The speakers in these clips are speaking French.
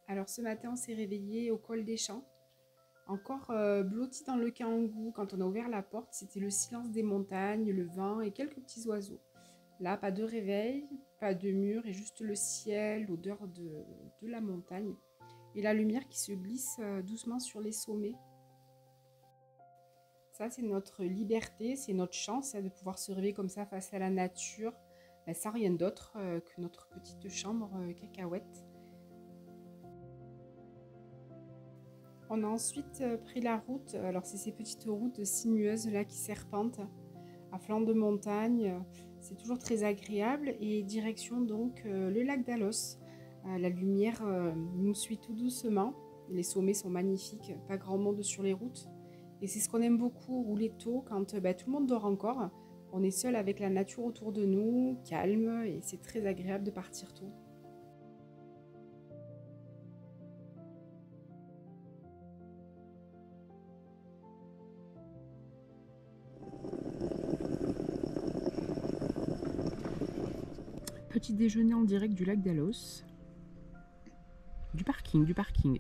Alors ce matin, on s'est réveillé au col des Champs, encore blotti dans le Kangoo. Quand on a ouvert la porte, c'était le silence des montagnes, le vent et quelques petits oiseaux. Là, pas de réveil, pas de mur et juste le ciel, l'odeur de la montagne et la lumière qui se glisse doucement sur les sommets. Ça, c'est notre liberté, c'est notre chance de pouvoir se réveiller comme ça face à la nature, sans rien d'autre que notre petite chambre cacahuète. On a ensuite pris la route, alors c'est ces petites routes sinueuses là qui serpentent à flanc de montagne, c'est toujours très agréable et direction donc le lac d'Alos. La lumière nous suit tout doucement, les sommets sont magnifiques, pas grand monde sur les routes et c'est ce qu'on aime beaucoup, rouler tôt quand tout le monde dort encore, on est seul avec la nature autour de nous, calme et c'est très agréable de partir tôt. Petit déjeuner en direct du lac d'Alos. Du parking. Du parking.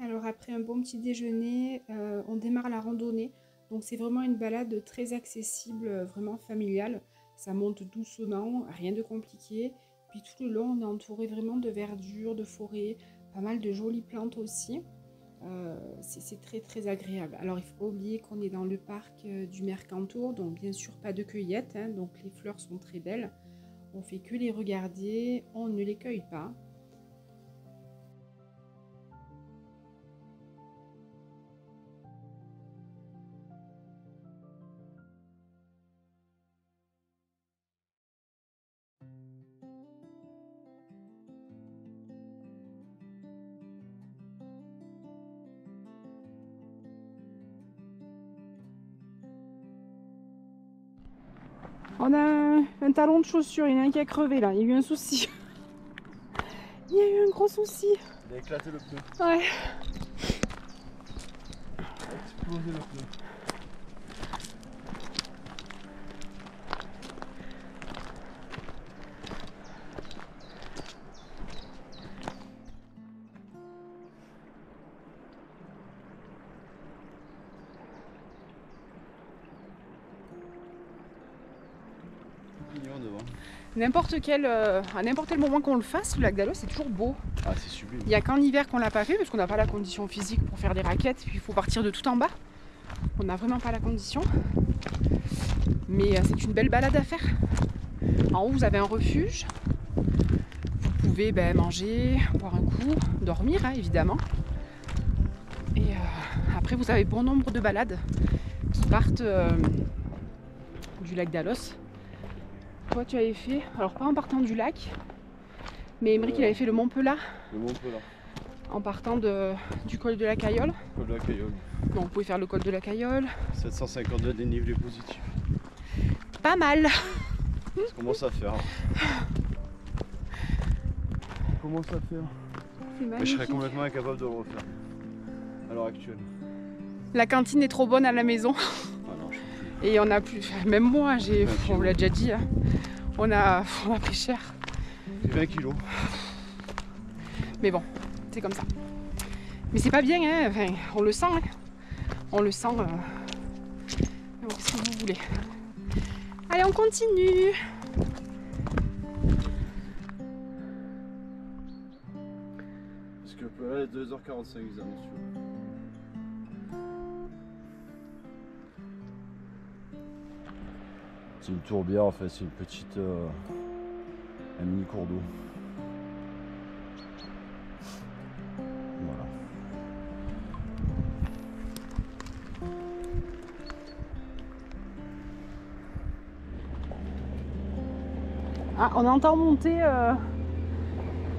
Alors après un bon petit déjeuner, on démarre la randonnée. Donc c'est vraiment une balade très accessible, vraiment familiale. Ça monte doucement, rien de compliqué. Puis tout le long, on est entouré vraiment de verdure, de forêt, pas mal de jolies plantes aussi. C'est très agréable. Alors il ne faut pas oublier qu'on est dans le parc du Mercantour, donc bien sûr pas de cueillette, donc les fleurs sont très belles. On fait que les regarder, on ne les cueille pas. On a un talon de chaussure, il y en a un qui a crevé là, il y a eu un souci. Il y a eu un gros souci. Il a éclaté le pneu. Ouais. Il a explosé le pneu. À n'importe quel moment qu'on le fasse, le lac d'Alos c'est toujours beau. Ah, c'est sublime. Il n'y a qu'en hiver qu'on l'a pas fait parce qu'on n'a pas la condition physique pour faire des raquettes, puis il faut partir de tout en bas. On n'a vraiment pas la condition. Mais c'est une belle balade à faire. En haut vous avez un refuge. Vous pouvez manger, boire un coup, dormir évidemment. Et après vous avez bon nombre de balades qui partent du lac d'Alos. Toi tu avais fait, alors pas en partant du lac, mais Émeric il avait fait le Mont Pelat. Le Mont Pelat. En partant du col de la Cayolle. Col de la Cayolle. Donc vous pouvez faire le col de la Cayolle. 750 de dénivelé positif. Pas mal. Ça commence à faire. Ça commence à faire. Mais je serais complètement incapable de le refaire à l'heure actuelle. La cantine est trop bonne à la maison. Ah non, je sais plus. Et on a plus. Même moi, on vous l'a déjà dit, on a pris cher. J'ai 20 kilos. Mais bon, c'est comme ça. Mais c'est pas bien, enfin, on le sent. On le sent. Mais bon, qu'est-ce que vous voulez? Allez, on continue. Parce que là, il est 2h45 exactement. C'est une tourbière en fait, c'est une petite un mini cours d'eau. Voilà. Ah, on entend monter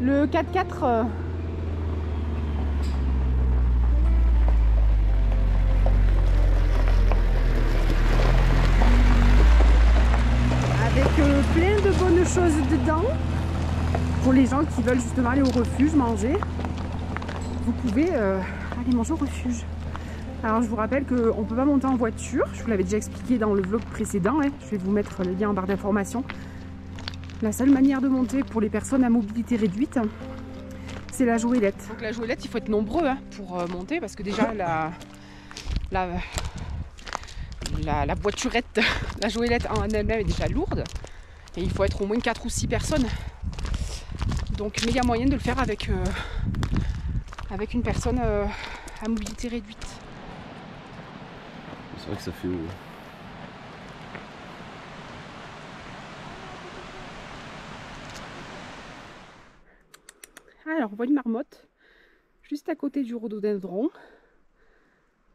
le 4x4. Plein de bonnes choses dedans pour les gens qui veulent justement aller au refuge manger. Vous pouvez aller manger au refuge. Alors je vous rappelle qu'on ne peut pas monter en voiture, je vous l'avais déjà expliqué dans le vlog précédent, hein. Je vais vous mettre le lien en barre d'informations. La seule manière de monter pour les personnes à mobilité réduite, c'est la joëlette. Donc la joëlette, il faut être nombreux hein, pour monter parce que déjà la voiturette, la joëlette en elle-même est déjà lourde et il faut être au moins 4 ou 6 personnes. Donc mais il y a moyen de le faire avec une personne à mobilité réduite. C'est vrai que ça fait haut. Alors on voit une marmotte juste à côté du rhododendron.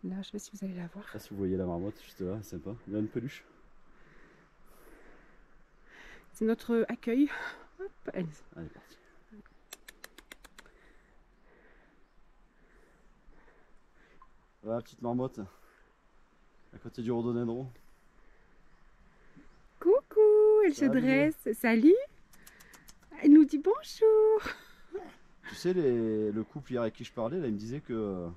Là, je sais pas si vous allez la voir. Je sais pas si vous voyez la marmotte juste là, c'est sympa. Il y a une peluche. C'est notre accueil. Hop, allez. Allez, parti. Voilà la petite marmotte à côté du rhododendron. Coucou, elle se dresse. Salut. Elle nous dit bonjour. Tu sais, le couple hier avec qui je parlais, là, il me disait que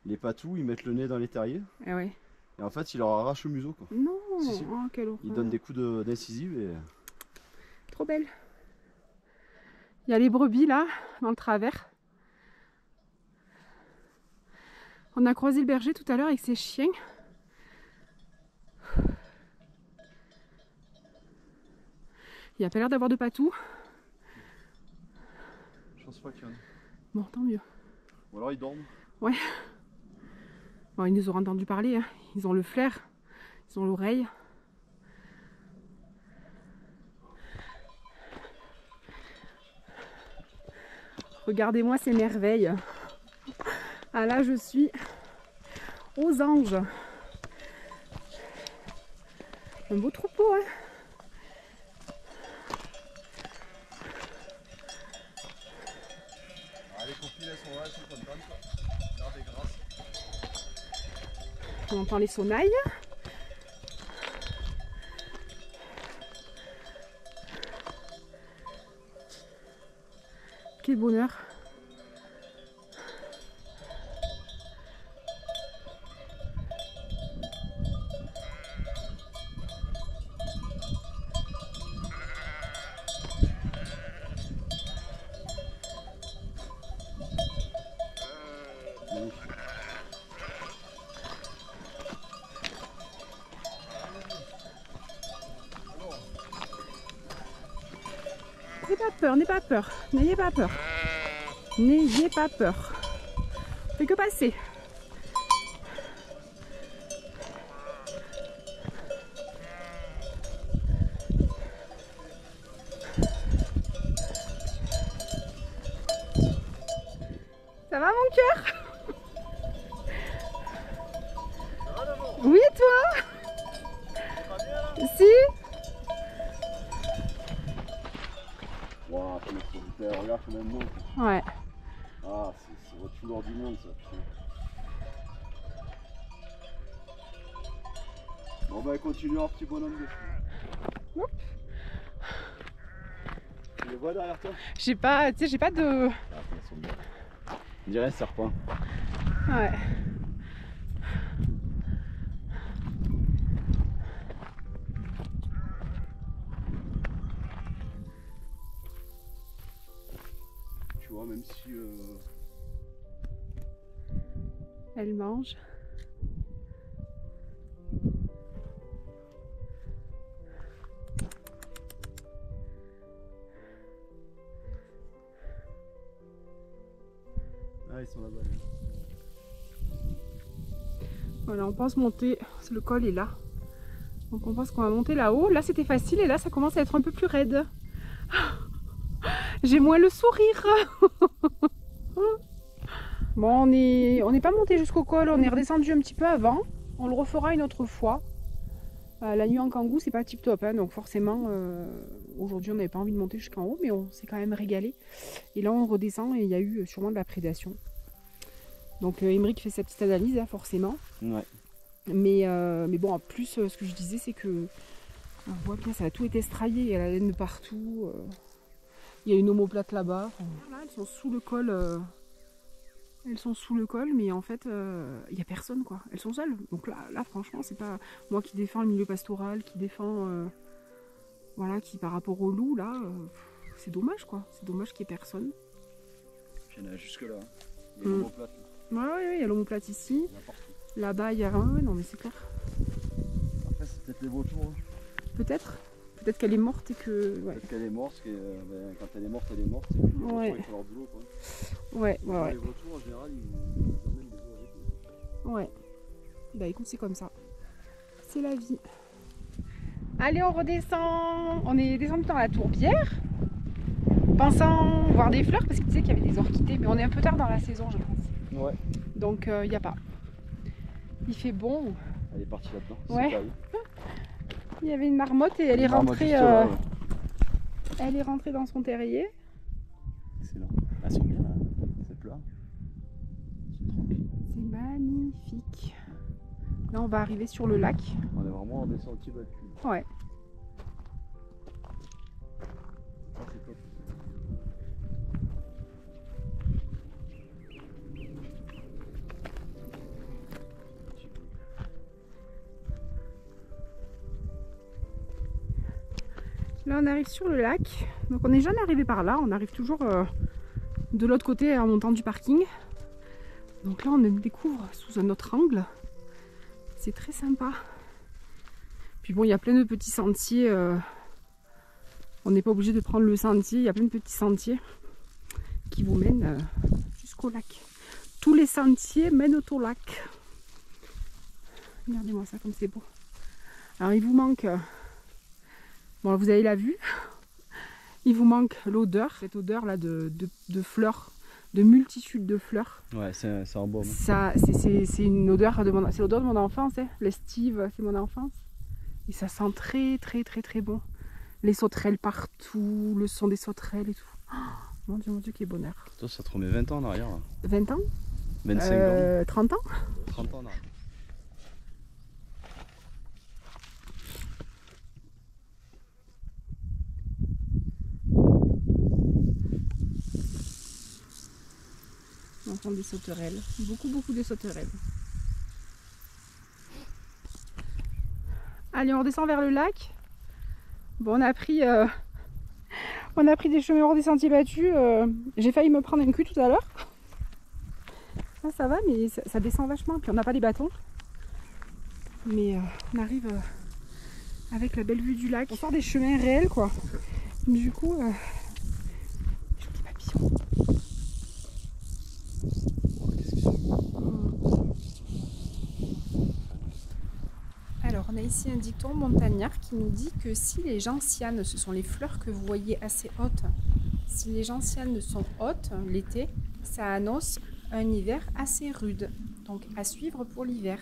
les patous, ils mettent le nez dans les terriers. Ah ouais. Et en fait, ils leur arrachent le museau, quoi. Non, si. Oh, quelle horreur. Ils donnent des coups d'incisive et... Trop belle. Il y a les brebis là, dans le travers. On a croisé le berger tout à l'heure avec ses chiens. Il n'y a pas l'air d'avoir de patous. Je pense pas qu'il y en ait. Bon, tant mieux. Ou alors ils dorment. Ouais. Bon, ils nous auront entendu parler. Hein. Ils ont le flair. Ils ont l'oreille. Regardez-moi ces merveilles. Ah là, je suis aux anges. Un beau troupeau, hein. Ah, les copines, elles sont là, elles sont contentes. Regardez, grâce. On entend les sonnailles. Quel bonheur. N'ayez pas peur, n'ayez pas peur, n'ayez pas peur. N'ayez pas peur. Fais que passer. Ça va mon cœur? Oui et toi? Si? Waouh, regarde quand même monte. Ouais. Ah, c'est votre couleur du monde ça, putain. Bon bah continue un petit bonhomme de chemin. Oups. Tu les vois derrière toi? J'ai pas, tu sais, j'ai pas de... Ah, ils sont bien. On dirait un serpent. Ouais. Tu vois, même si... Elle mange. Ah, ils sont là-bas. Voilà, on pense monter, le col est là. Donc on pense qu'on va monter là-haut. Là c'était facile et là ça commence à être un peu plus raide. J'ai moins le sourire. Bon, on n'est pas monté jusqu'au col, on est redescendu un petit peu avant. On le refera une autre fois. La nuit en Kangoo, c'est pas tip top, hein, donc forcément, aujourd'hui on n'avait pas envie de monter jusqu'en haut, mais on s'est quand même régalé. Et là on redescend et il y a eu sûrement de la prédation. Donc Émeric fait sa petite analyse, hein, forcément. Ouais. Mais bon, en plus, ce que je disais, c'est que on voit bien, ça a tout été estraillé, il y a la laine de partout. Il y a une omoplate là-bas. Là, elles sont sous le col Elles sont sous le col, mais en fait, il n'y a personne, quoi. Elles sont seules. Donc là franchement, c'est pas moi qui défends le milieu pastoral, qui défend, voilà, qui par rapport au loup, là, c'est dommage, quoi. C'est dommage qu'il n'y ait personne. Puis il y en a jusque là. Il y a l'omoplate. Ouais, il y a l'omoplate ici. Il y en a partout. Là-bas, il y a rien. Ouais, non, mais c'est clair. Après, c'est peut-être les vautours. Hein. Peut-être. Peut-être qu'elle est morte et que. Ouais. Peut-être qu'elle est morte, quand elle est morte, elle est morte. Ouais. Ils font leur boulot, quoi. Ouais. Les vautours, en général, ils emmènent des œufs avec eux. Ouais. Bah écoute, c'est comme ça. C'est la vie. Allez, on redescend. On est descendu dans la tourbière. Pensant voir des fleurs, parce que tu sais qu'il y avait des orchidées, mais on est un peu tard dans la saison, je pense. Ouais. Donc il n'y a pas. Il fait bon. Elle est partie là-dedans. Ouais. Il y avait une marmotte et elle est rentrée. Elle est rentrée dans son terrier. Excellent. Elles sont bien là. C'est plat. C'est magnifique. Là, on va arriver sur le lac. On est vraiment en descente battue. Ouais. Ah, c'est top. Là, on arrive sur le lac. Donc, on n'est jamais arrivé par là. On arrive toujours de l'autre côté en montant du parking. Donc là, on découvre sous un autre angle. C'est très sympa. Puis bon, il y a plein de petits sentiers. On n'est pas obligé de prendre le sentier. Il y a plein de petits sentiers qui vous mènent jusqu'au lac. Tous les sentiers mènent au lac. Regardez-moi ça, comme c'est beau. Alors, il vous manque... Bon, vous avez la vue. Il vous manque l'odeur. Cette odeur là de fleurs, de multitudes de fleurs. Ouais, c'est un baume. C'est une odeur c'est l'odeur de mon enfance. Hein. L'estive, c'est mon enfance. Et ça sent très très très très bon. Les sauterelles partout, le son des sauterelles et tout. Oh, mon Dieu, quel bonheur. Toi, ça te remet 20 ans en arrière. Là. 20 ans 25 ans 30 ans 30 ans en arrière. On entend des sauterelles. Beaucoup de sauterelles. Allez, on redescend vers le lac. Bon, on a pris des chemins hors des sentiers battus. J'ai failli me prendre une queue tout à l'heure. Là, ça va, mais ça descend vachement. Puis on n'a pas les bâtons. Mais on arrive avec la belle vue du lac. On sort des chemins réels, quoi. Du coup, joli papillon. Alors, on a ici un dicton montagnard qui nous dit que si les gentianes, ce sont les fleurs que vous voyez assez hautes, si les gentianes sont hautes l'été, ça annonce un hiver assez rude. Donc, à suivre pour l'hiver.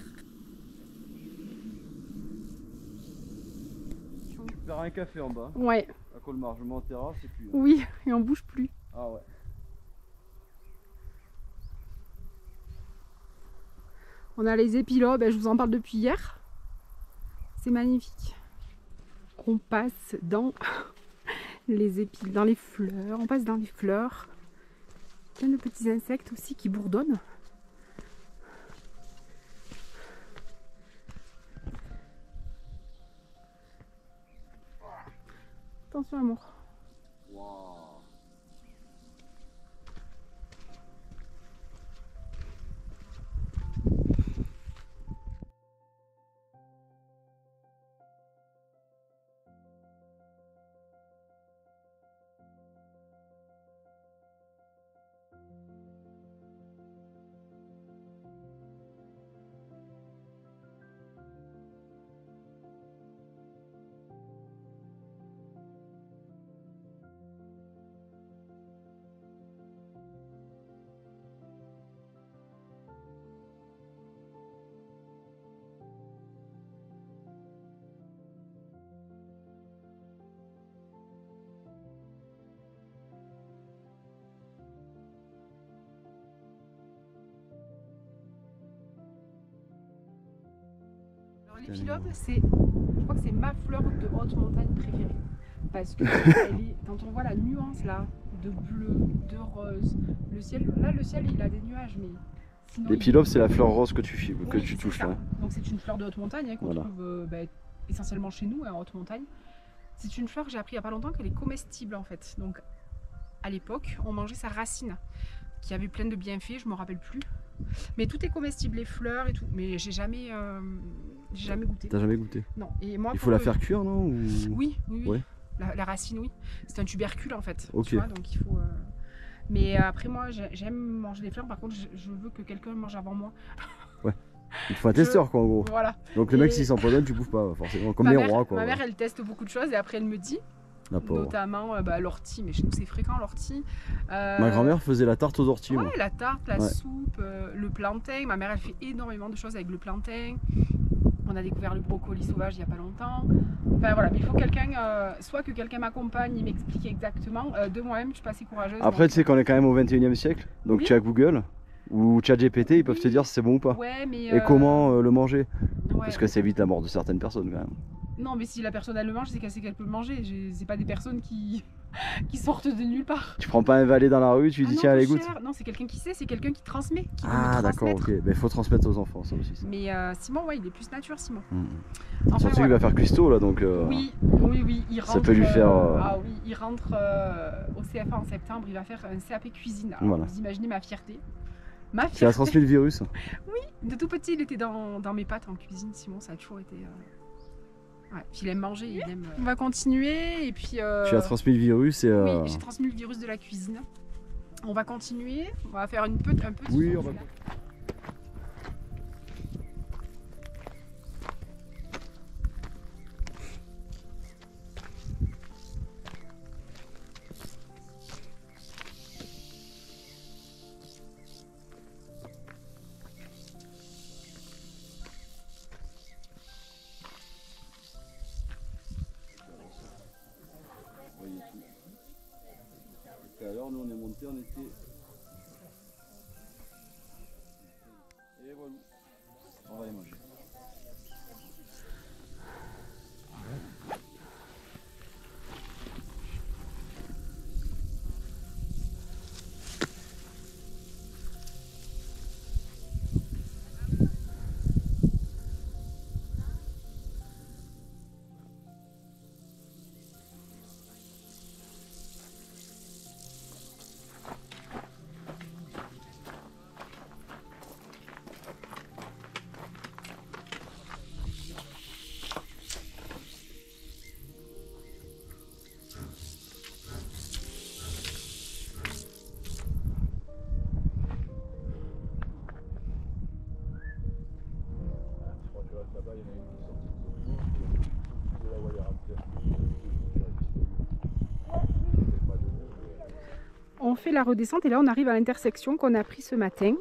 Tu perds un café en bas. Ouais. À Colmar, je monte en terrasse et puis. Oui, et on bouge plus. Ah ouais. On a les épilobes, je vous en parle depuis hier. C'est magnifique. On passe dans dans les fleurs, on passe dans les fleurs. Plein de petits insectes aussi qui bourdonnent. Attention amour. Wow. L'épilobe, je crois que c'est ma fleur de haute montagne préférée. Parce que quand on voit la nuance là, de bleu, de rose, le ciel, là le ciel il a des nuages, mais sinon. L'épilobe, c'est la fleur rose que tu, oui, touches ça. là. Donc c'est une fleur de haute montagne hein, qu'on Voilà. trouve essentiellement chez nous, en haute montagne. C'est une fleur, j'ai appris il n'y a pas longtemps qu'elle est comestible en fait. Donc à l'époque, on mangeait sa racine, qui avait plein de bienfaits, je ne me rappelle plus. Mais tout est comestible, les fleurs et tout. Mais j'ai jamais goûté. T'as jamais goûté? Non. Et moi, il faut la faire cuire, non? Ou... Oui, oui, oui. Ouais. La racine, oui. C'est un tubercule en fait. Ok. Tu vois, donc il faut. Mais après, moi, j'aime manger des fleurs. Par contre, je veux que quelqu'un mange avant moi. Ouais. Il te faut un testeur, quoi, en gros. Voilà. Donc le mec, s'il s'empoisonne, tu bouffes pas, forcément. Comme les rois, quoi. Ma mère, elle teste beaucoup de choses et après, elle me dit. Notamment l'ortie, mais chez nous c'est fréquent l'ortie. Ma grand-mère faisait la tarte aux orties. Ouais, moi. la tarte, la soupe, le plantain. Ma mère elle fait énormément de choses avec le plantain. On a découvert le brocoli sauvage il n'y a pas longtemps. Enfin voilà, mais il faut quelqu'un, soit que quelqu'un m'accompagne, il m'explique exactement. De moi-même, je suis pas assez courageuse. Après, tu sais qu'on est quand même au 21e siècle, donc oui. Tu as Google ou ChatGPT, ils peuvent te dire si c'est bon ou pas. Ouais, mais et comment le manger. Ouais. Parce que ça évite la mort de certaines personnes quand même. Non, mais si la personne elle le mange, c'est qu'elle sait qu'elle peut le manger. C'est pas des personnes qui sortent de nulle part. Tu prends pas un valet dans la rue, tu lui dis tiens, allez, goûte. Non, c'est quelqu'un qui sait, c'est quelqu'un qui transmet. Qui d'accord, ok. Il faut transmettre aux enfants, ça aussi. Ça. Mais Simon, ouais, il est plus nature, Simon. Enfin, surtout qu'il va faire cuistot là, donc. Oui, il rentre. Ça peut lui faire. Ah oui, il rentre au CFA en septembre, il va faire un CAP cuisine. Alors, voilà. Vous imaginez ma fierté. Tu as transmis le virus. Oui, de tout petit, il était dans mes pattes en cuisine, Simon, ça a toujours été. Ouais, puis il aime manger, il aime. On va continuer et puis. Tu as transmis le virus et. Oui, j'ai transmis le virus de la cuisine. On va continuer, on va faire un petit. Oui, on va. Alors nous on est monté, on était. Et voilà. On va les manger. On fait la redescente et là on arrive à l'intersection qu'on a pris ce matin.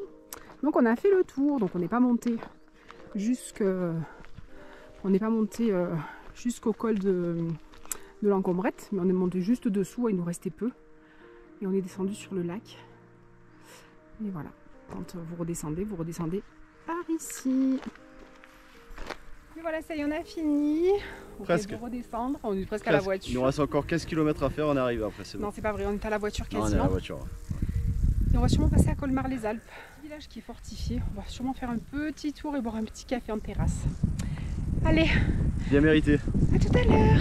Donc on a fait le tour, donc on n'est pas monté jusqu'au col de l'Encombrette, mais on est monté juste dessous, il nous restait peu. Et on est descendu sur le lac. Et voilà, quand vous redescendez par ici. Et voilà, ça y est, on a fini. On va redescendre, on est presque à la voiture. Il nous reste encore 15 km à faire, on est arrivé après, c'est bon. Non, c'est pas vrai, on est à la voiture quasiment. Non, on est à la voiture. Et on va sûrement passer à Colmar-les-Alpes. Village qui est fortifié. On va sûrement faire un petit tour et boire un petit café en terrasse. Allez. Bien mérité. À tout à l'heure.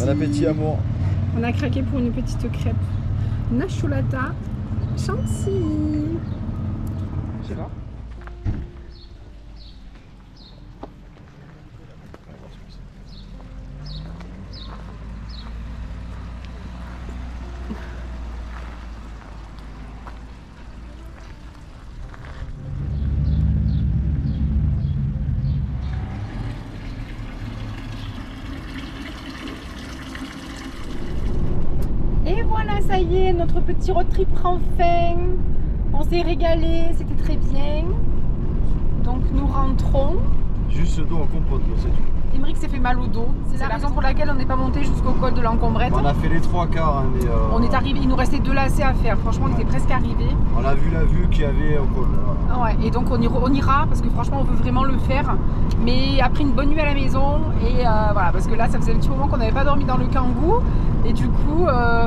Bon appétit, amour. On a craqué pour une petite crêpe. Nacholata chantilly. Je sais pas. Et voilà, ça y est, notre petit road trip prend fin. On s'est régalé, c'était très bien. Donc nous rentrons. Juste le dos en compote, c'est tout. Émeric s'est fait mal au dos. C'est la raison pour laquelle on n'est pas monté jusqu'au col de l'Encombrette. On a fait les 3 quarts, hein, mais On est arrivé, il nous restait 2 lacets à faire. Franchement, on était presque arrivés. on a vu la vue qu'il y avait au col. Voilà. Ouais, et donc on ira parce que franchement, on veut vraiment le faire. Mais après une bonne nuit à la maison, et voilà, parce que là, ça faisait un petit moment qu'on n'avait pas dormi dans le Kangoo. Et du coup,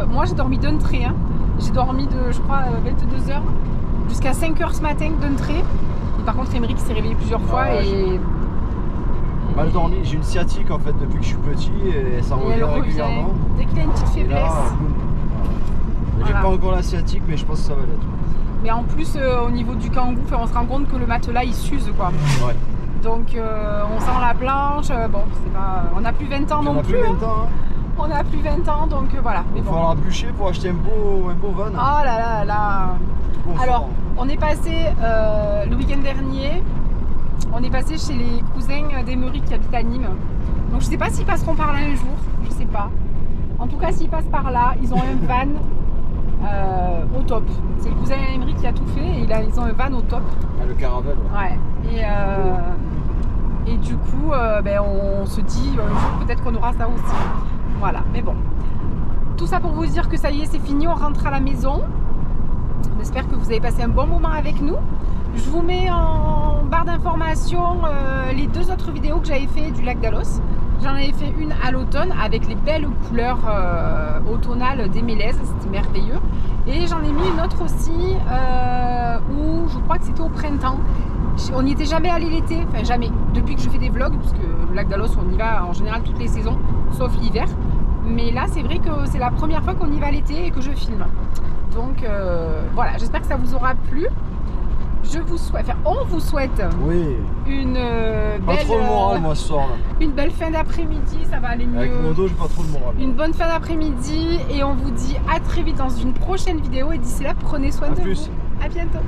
moi j'ai dormi d'un trait. Hein. J'ai dormi de, je crois, 22 h jusqu'à 5 h ce matin d'un trait. Et par contre, Émeric s'est réveillé plusieurs fois et. Mal dormi, j'ai une sciatique en fait depuis que je suis petit et ça revient régulièrement. Dès qu'il a une petite faiblesse. J'ai pas encore la sciatique, mais je pense que ça va l'être. Mais en plus, au niveau du Kangoo, on se rend compte que le matelas il s'use quoi. Ouais. Donc on sent la planche, bon, c'est pas. On n'a plus 20 ans non plus. On n'a plus 20 ans, donc voilà. Il va falloir bûcher pour acheter un beau van. Oh là là là. Alors, on est passé le week-end dernier. On est passé chez les cousins d'Émeric qui habitent à Nîmes. Donc je sais pas s'ils passeront par là un jour, je sais pas. En tout cas, s'ils passent par là, ils ont un van au top. C'est le cousin d'Émeric qui a tout fait et ils ont un van au top. Ah, le Caravelle. Ouais. Et du coup, on se dit peut-être qu'on aura ça aussi. Voilà, mais bon. Tout ça pour vous dire que ça y est, c'est fini, on rentre à la maison. J'espère que vous avez passé un bon moment avec nous. Je vous mets en barre d'informations les 2 autres vidéos que j'avais fait du lac d'Alos. J'en avais fait une à l'automne avec les belles couleurs automnales des mélèzes, c'était merveilleux. Et j'en ai mis une autre aussi où je crois que c'était au printemps. On n'y était jamais allé l'été, enfin jamais, depuis que je fais des vlogs, parce que le lac d'Alos on y va en général toutes les saisons, sauf l'hiver. Mais là c'est vrai que c'est la première fois qu'on y va l'été et que je filme. Donc voilà, j'espère que ça vous aura plu. Je vous souhaite, enfin on vous souhaite une belle... Pas trop le moral moi ce soir là. Une belle fin d'après-midi, ça va aller mieux. Avec mon dos j'ai pas trop le moral. Une bonne fin d'après-midi et on vous dit à très vite dans une prochaine vidéo et d'ici là prenez soin de vous. À bientôt.